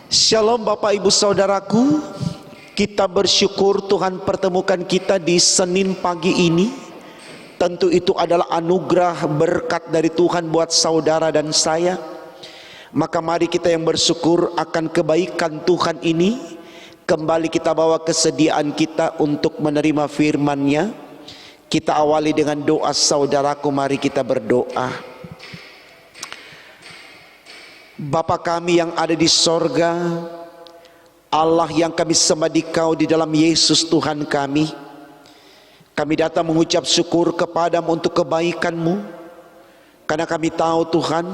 Shalom Bapak Ibu Saudaraku, kita bersyukur Tuhan pertemukan kita di Senin pagi ini. Tentu itu adalah anugerah berkat dari Tuhan buat saudara dan saya. Maka mari kita yang bersyukur akan kebaikan Tuhan ini, kembali kita bawa kesediaan kita untuk menerima firman-Nya. Kita awali dengan doa saudaraku, mari kita berdoa. Bapa kami yang ada di sorga, Allah yang kami sembah di Kau di dalam Yesus Tuhan kami datang mengucap syukur kepadamu untuk kebaikan-Mu, karena kami tahu Tuhan,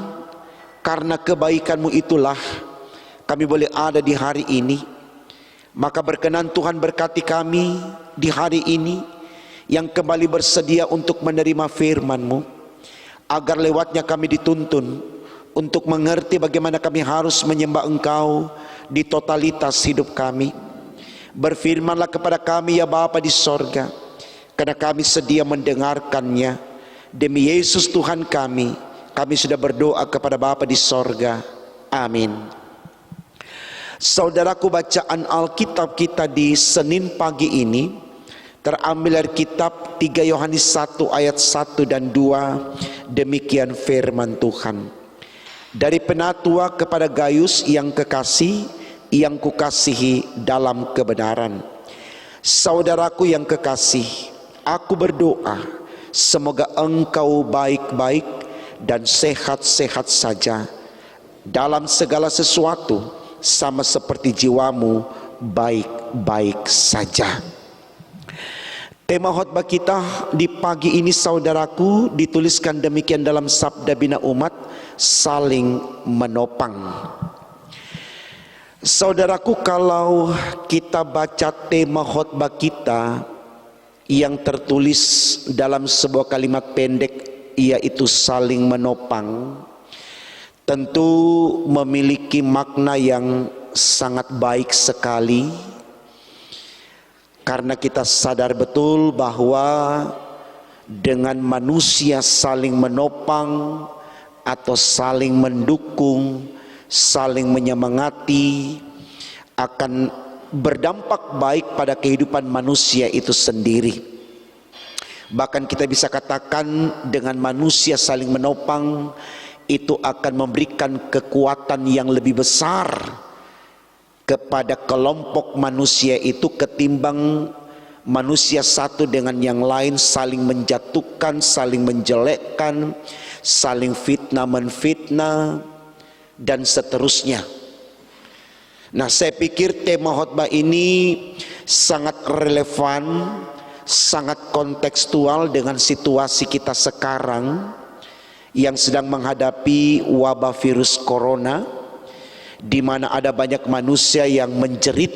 karena kebaikan-Mu itulah kami boleh ada di hari ini. Maka berkenan Tuhan berkati kami di hari ini yang kembali bersedia untuk menerima firman-Mu, agar lewatnya kami dituntun untuk mengerti bagaimana kami harus menyembah Engkau di totalitas hidup kami. Berfirmanlah kepada kami ya Bapa di sorga, karena kami sedia mendengarkannya. Demi Yesus Tuhan kami sudah berdoa kepada Bapa di sorga. Amin. Saudaraku, bacaan Alkitab kita di Senin pagi ini terambil dari kitab 3 Yohanes 1 ayat 1 dan 2. Demikian firman Tuhan. Dari penatua kepada Gayus yang kekasih, yang kukasihi dalam kebenaran. Saudaraku yang kekasih, aku berdoa semoga engkau baik-baik dan sehat-sehat saja dalam segala sesuatu, sama seperti jiwamu baik-baik saja. Tema khotbah kita di pagi ini saudaraku dituliskan demikian dalam Sabda Bina Umat, saling menopang. Saudaraku, kalau kita baca tema khotbah kita yang tertulis dalam sebuah kalimat pendek, yaitu saling menopang, tentu memiliki makna yang sangat baik sekali. Karena kita sadar betul bahwa dengan manusia saling menopang atau saling mendukung, saling menyemangati, akan berdampak baik pada kehidupan manusia itu sendiri. Bahkan kita bisa katakan dengan manusia saling menopang itu akan memberikan kekuatan yang lebih besar kepada kelompok manusia itu ketimbang manusia satu dengan yang lain saling menjatuhkan, saling menjelekkan, saling fitnah menfitnah dan seterusnya. Nah, saya pikir tema khotbah ini sangat relevan, sangat kontekstual dengan situasi kita sekarang yang sedang menghadapi wabah virus corona, di mana ada banyak manusia yang menjerit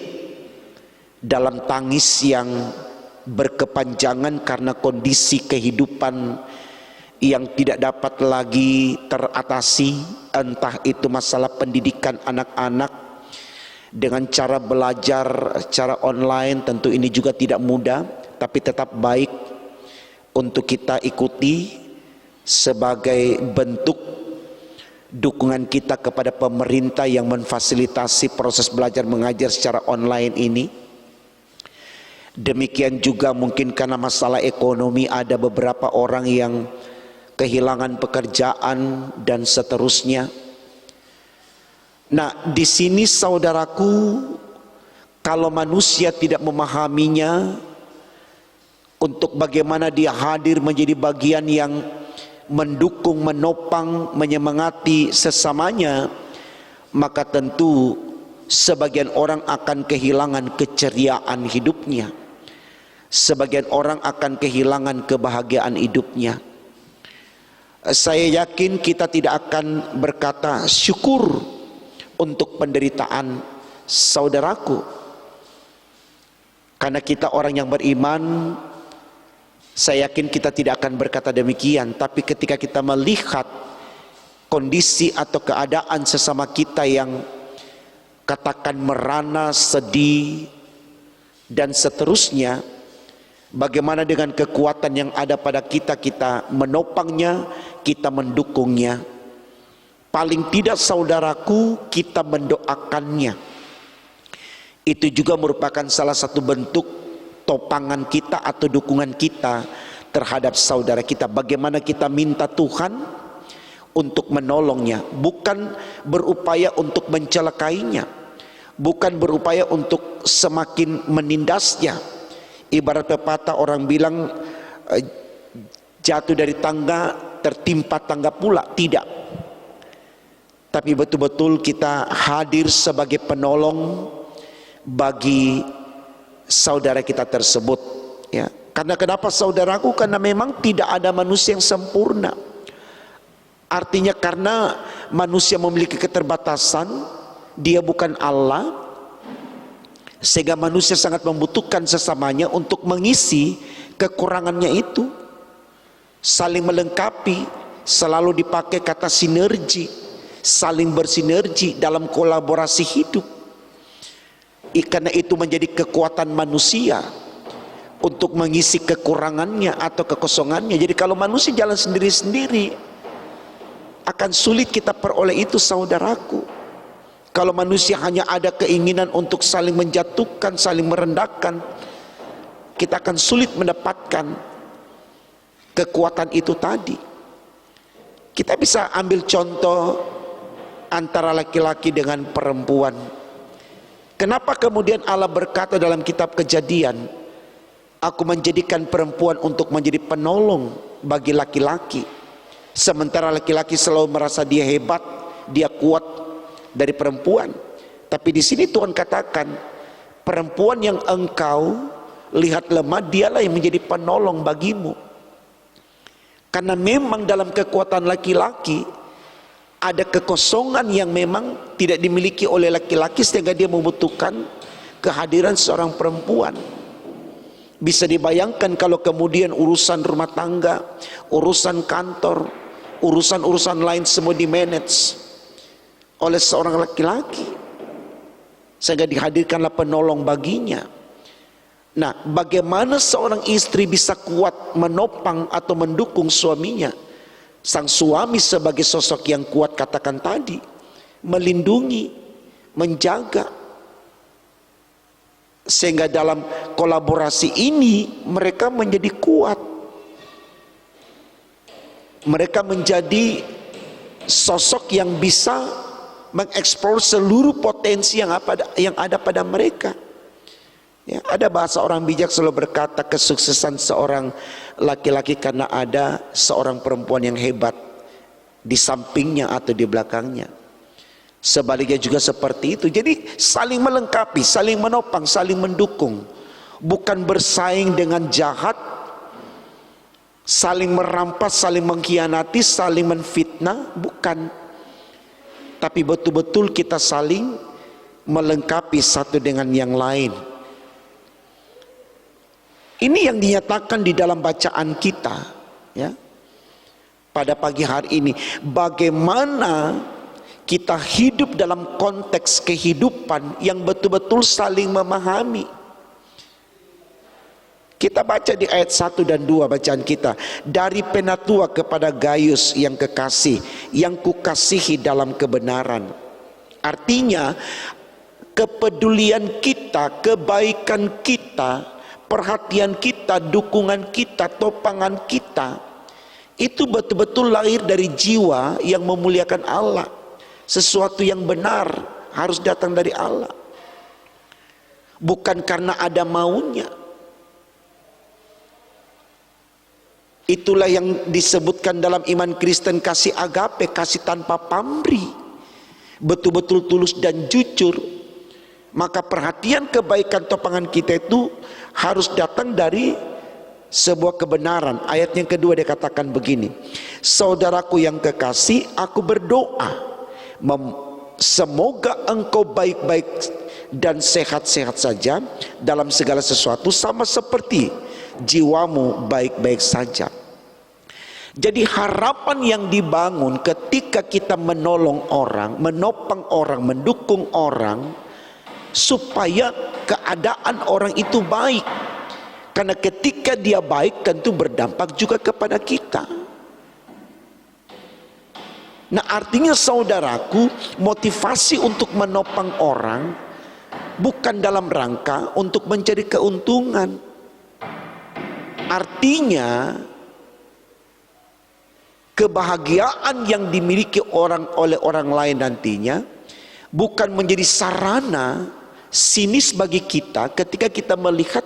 dalam tangis yang berkepanjangan karena kondisi kehidupan yang tidak dapat lagi teratasi. Entah itu masalah pendidikan anak-anak dengan cara belajar secara online, tentu ini juga tidak mudah, tapi tetap baik untuk kita ikuti sebagai bentuk dukungan kita kepada pemerintah yang memfasilitasi proses belajar mengajar secara online ini. Demikian juga mungkin karena masalah ekonomi ada beberapa orang yang kehilangan pekerjaan dan seterusnya. Nah, di sini saudaraku, kalau manusia tidak memahaminya untuk bagaimana dia hadir menjadi bagian yang mendukung, menopang, menyemangati sesamanya, maka tentu sebagian orang akan kehilangan keceriaan hidupnya, sebagian orang akan kehilangan kebahagiaan hidupnya. Saya yakin kita tidak akan berkata syukur untuk penderitaan saudaraku, karena kita orang yang beriman. Saya yakin kita tidak akan berkata demikian. Tapi ketika kita melihat kondisi atau keadaan sesama kita yang katakan merana, sedih dan seterusnya, bagaimana dengan kekuatan yang ada pada kita, kita menopangnya, kita mendukungnya. Paling tidak saudaraku, kita mendoakannya. Itu juga merupakan salah satu bentuk topangan kita atau dukungan kita terhadap saudara kita. Bagaimana kita minta Tuhan untuk menolongnya, bukan berupaya untuk mencelakainya, bukan berupaya untuk semakin menindasnya. Ibarat pepatah orang bilang, jatuh dari tangga tertimpa tangga pula. Tidak, tapi betul-betul kita hadir sebagai penolong bagi saudara kita tersebut, ya. Karena kenapa saudaraku? Karena memang tidak ada manusia yang sempurna. Artinya karena manusia memiliki keterbatasan, dia bukan Allah, sehingga manusia sangat membutuhkan sesamanya untuk mengisi kekurangannya itu. Saling melengkapi, selalu dipakai kata sinergi, saling bersinergi dalam kolaborasi hidup. Karena itu menjadi kekuatan manusia untuk mengisi kekurangannya atau kekosongannya. Jadi kalau manusia jalan sendiri-sendiri, akan sulit kita peroleh itu, saudaraku. Kalau manusia hanya ada keinginan untuk saling menjatuhkan, saling merendahkan, kita akan sulit mendapatkan kekuatan itu tadi. Kita bisa ambil contoh antara laki-laki dengan perempuan. Kenapa kemudian Allah berkata dalam kitab Kejadian, aku menjadikan perempuan untuk menjadi penolong bagi laki-laki, sementara laki-laki selalu merasa dia hebat, dia kuat dari perempuan. Tapi di sini Tuhan katakan, perempuan yang engkau lihat lemah, dialah yang menjadi penolong bagimu. Karena memang dalam kekuatan laki-laki ada kekosongan yang memang tidak dimiliki oleh laki-laki, sehingga dia membutuhkan kehadiran seorang perempuan. Bisa dibayangkan kalau kemudian urusan rumah tangga, urusan kantor, urusan-urusan lain semua dimanage oleh seorang laki-laki, sehingga dihadirkanlah penolong baginya. Nah, bagaimana seorang istri bisa kuat menopang atau mendukung suaminya? Sang suami sebagai sosok yang kuat, katakan tadi, melindungi, menjaga, sehingga dalam kolaborasi ini mereka menjadi kuat. Mereka menjadi sosok yang bisa mengeksplor seluruh potensi yang ada pada mereka. Ya, ada bahasa orang bijak selalu berkata, kesuksesan seorang laki-laki karena ada seorang perempuan yang hebat di sampingnya atau di belakangnya. Sebaliknya juga seperti itu. Jadi saling melengkapi, saling menopang, saling mendukung. Bukan bersaing dengan jahat, saling merampas, saling mengkhianati, saling menfitnah, bukan. Tapi betul-betul kita saling melengkapi satu dengan yang lain. Ini yang dinyatakan di dalam bacaan kita, ya, pada pagi hari ini. Bagaimana kita hidup dalam konteks kehidupan yang betul-betul saling memahami. Kita baca di ayat 1 dan 2 bacaan kita. Dari penatua kepada Gaius yang kekasih, yang kukasihi dalam kebenaran. Artinya kepedulian kita, kebaikan kita, perhatian kita, dukungan kita, topangan kita, itu betul-betul lahir dari jiwa yang memuliakan Allah. Sesuatu yang benar harus datang dari Allah, bukan karena ada maunya. Itulah yang disebutkan dalam iman Kristen, kasih agape, kasih tanpa pamrih, betul-betul tulus dan jujur. Maka perhatian, kebaikan, topangan kita itu harus datang dari sebuah kebenaran. Ayat yang kedua dia katakan begini, saudaraku yang kekasih, aku berdoa semoga engkau baik-baik dan sehat-sehat saja dalam segala sesuatu, sama seperti jiwamu baik-baik saja. Jadi harapan yang dibangun ketika kita menolong orang, menopang orang, mendukung orang, supaya keadaan orang itu baik. Karena ketika dia baik, tentu berdampak juga kepada kita. Nah, artinya saudaraku, motivasi untuk menopang orang bukan dalam rangka untuk mencari keuntungan. Artinya kebahagiaan yang dimiliki oleh orang lain nantinya bukan menjadi sarana sinis bagi kita ketika kita melihat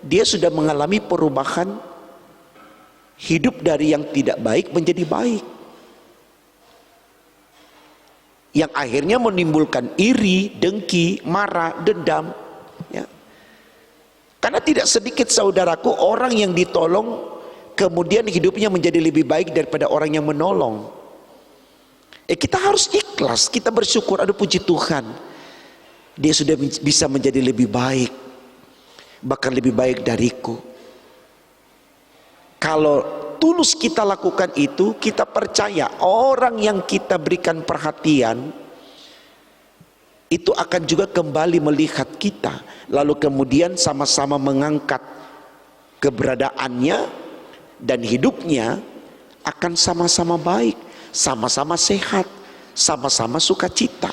dia sudah mengalami perubahan hidup dari yang tidak baik menjadi baik, yang akhirnya menimbulkan iri, dengki, marah, dendam, ya. Karena tidak sedikit saudaraku orang yang ditolong kemudian hidupnya menjadi lebih baik daripada orang yang menolong. Kita harus ikhlas, kita bersyukur, aduh puji Tuhan, dia sudah bisa menjadi lebih baik, bahkan lebih baik dariku. Kalau tulus kita lakukan itu, kita percaya orang yang kita berikan perhatian itu akan juga kembali melihat kita, lalu kemudian sama-sama mengangkat keberadaannya, dan hidupnya akan sama-sama baik, sama-sama sehat, sama-sama sukacita.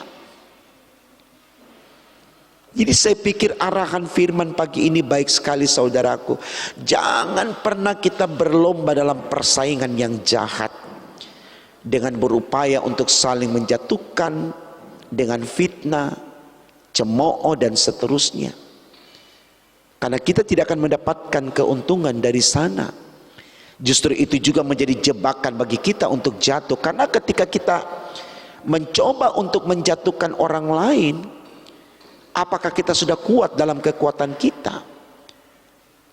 Jadi saya pikir arahan firman pagi ini baik sekali saudaraku. Jangan pernah kita berlomba dalam persaingan yang jahat dengan berupaya untuk saling menjatuhkan dengan fitnah, cemooh dan seterusnya. Karena kita tidak akan mendapatkan keuntungan dari sana. Justru itu juga menjadi jebakan bagi kita untuk jatuh. Karena ketika kita mencoba untuk menjatuhkan orang lain, apakah kita sudah kuat dalam kekuatan kita?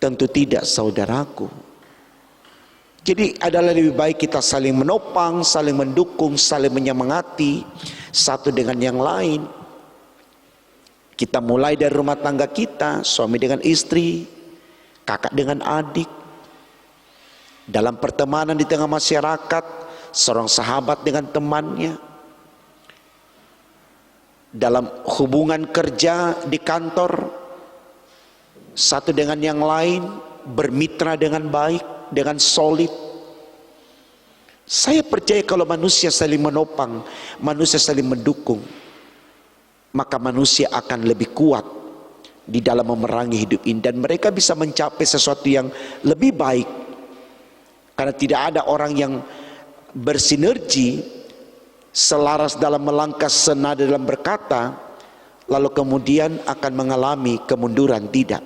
Tentu tidak saudaraku. Jadi adalah lebih baik kita saling menopang, saling mendukung, saling menyemangati satu dengan yang lain. Kita mulai dari rumah tangga kita, suami dengan istri, kakak dengan adik, dalam pertemanan di tengah masyarakat, seorang sahabat dengan temannya, dalam hubungan kerja di kantor, satu dengan yang lain, bermitra dengan baik, dengan solid. Saya percaya kalau manusia saling menopang, manusia saling mendukung, maka manusia akan lebih kuat di dalam memerangi hidup ini, dan mereka bisa mencapai sesuatu yang lebih baik. Karena tidak ada orang yang bersinergi, selaras dalam melangkah, senada dalam berkata, lalu kemudian akan mengalami kemunduran. Tidak,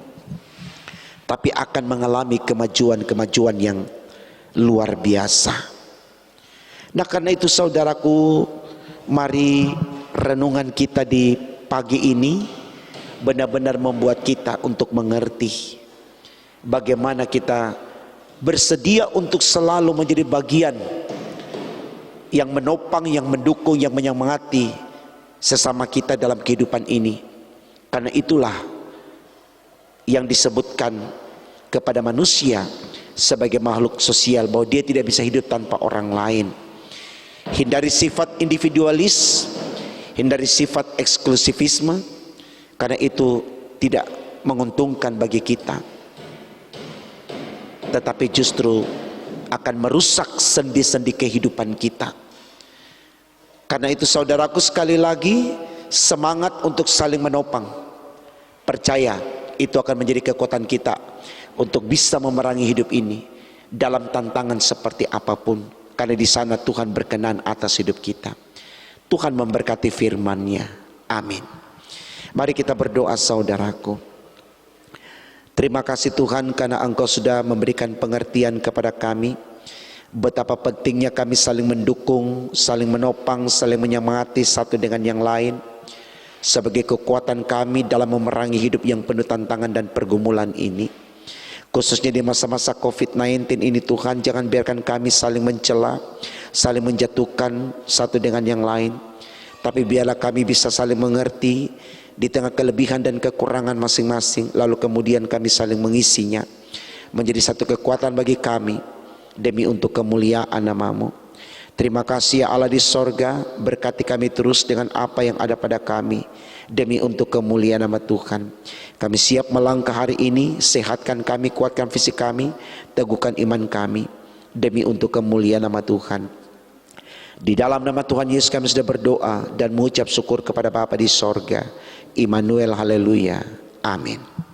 tapi akan mengalami kemajuan-kemajuan yang luar biasa. Nah karena itu saudaraku, mari renungan kita di pagi ini benar-benar membuat kita untuk mengerti bagaimana kita bersedia untuk selalu menjadi bagian yang menopang, yang mendukung, yang menyemangati sesama kita dalam kehidupan ini. Karena itulah yang disebutkan kepada manusia sebagai makhluk sosial, bahwa dia tidak bisa hidup tanpa orang lain. Hindari sifat individualis, hindari sifat eksklusivisme, karena itu tidak menguntungkan bagi kita, tetapi justru akan merusak sendi-sendi kehidupan kita. Karena itu saudaraku, sekali lagi semangat untuk saling menopang. Percaya itu akan menjadi kekuatan kita untuk bisa memerangi hidup ini dalam tantangan seperti apapun. Karena di sana Tuhan berkenan atas hidup kita. Tuhan memberkati firman-Nya. Amin. Mari kita berdoa saudaraku. Terima kasih Tuhan karena Engkau sudah memberikan pengertian kepada kami betapa pentingnya kami saling mendukung, saling menopang, saling menyemangati satu dengan yang lain sebagai kekuatan kami dalam memerangi hidup yang penuh tantangan dan pergumulan ini. Khususnya di masa-masa COVID-19 ini Tuhan, jangan biarkan kami saling mencela, saling menjatuhkan satu dengan yang lain, tapi biarlah kami bisa saling mengerti di tengah kelebihan dan kekurangan masing-masing, lalu kemudian kami saling mengisinya menjadi satu kekuatan bagi kami demi untuk kemuliaan nama-Mu. Terima kasih ya Allah di sorga, berkati kami terus dengan apa yang ada pada kami demi untuk kemuliaan nama Tuhan. Kami siap melangkah hari ini, sehatkan kami, kuatkan fisik kami, teguhkan iman kami demi untuk kemuliaan nama Tuhan. Di dalam nama Tuhan Yesus kami sudah berdoa dan mengucap syukur kepada Bapa di sorga. Immanuel, haleluya, amin.